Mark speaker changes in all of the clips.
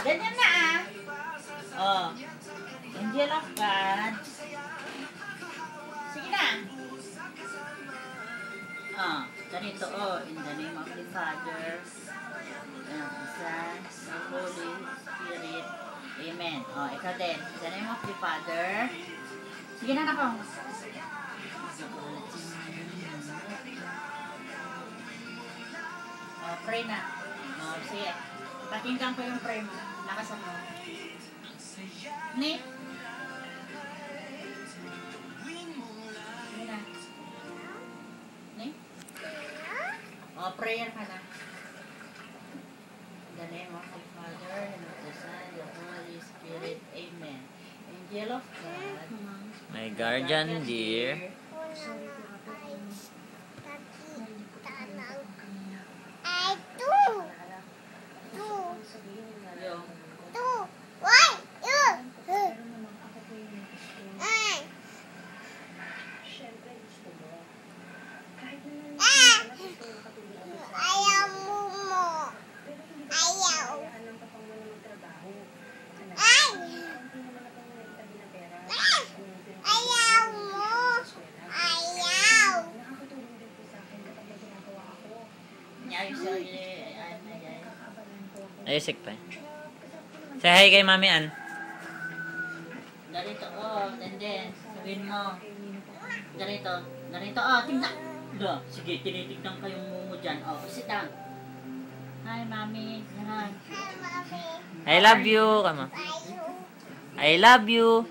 Speaker 1: Ganyan na ah. Oh. Angel of God. Sige na. Oh, ganito oh. In the name of the Father, and the Son, and the Holy Spirit. Amen. Oh, ikaw din. In the name of the Father. Sige na nako. Oh, pray na. Oh, sige. Pakinggan ko yung pray mo. Lakasan mo. Ni? Sige na. Ni? Oh, prayer ka na. In the name of the Father, and of the Son, and of the Holy Spirit. Amen. Angel of God.
Speaker 2: My guardian dear. Ayusik pa. Say hi kay Mami Ann.
Speaker 1: Ganito, oh, and then, sabihin mo. Ganito, oh, tingnan. Sige, tinitignan ko yung mumu dyan. Oh, sit down. Hi, Mami. Hi.
Speaker 2: I love you. Kama. I love you.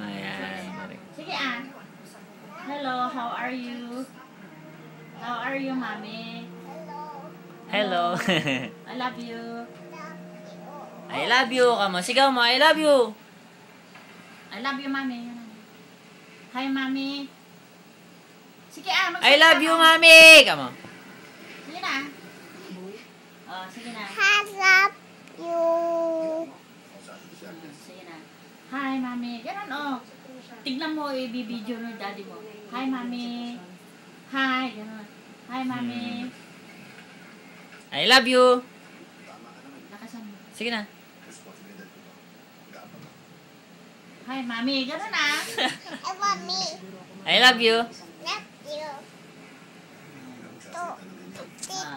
Speaker 2: Ayan.
Speaker 1: Sige ah. Hello, how are you? How are you, Mami?
Speaker 2: Hello.
Speaker 1: I love you.
Speaker 2: I love you. Kama. Sigaw mo. I love you.
Speaker 1: I love you, Mami. Hi, Mami. Sige ah.
Speaker 2: I love you, Mami. Kama.
Speaker 1: Sige na. Oh, sige na.
Speaker 3: I love you.
Speaker 1: Sige na. Hi, Mami. Ganun, oh. Tignan mo, i-video mo yung daddy mo. Hi, Mami. Hi. Ganun. Hi, Mami.
Speaker 2: I love you.
Speaker 1: Lakasan mo.
Speaker 2: Sige na.
Speaker 1: Hi, Mami. Ganun ah.
Speaker 3: I love me.
Speaker 2: I love you.
Speaker 3: Love you. To, tito.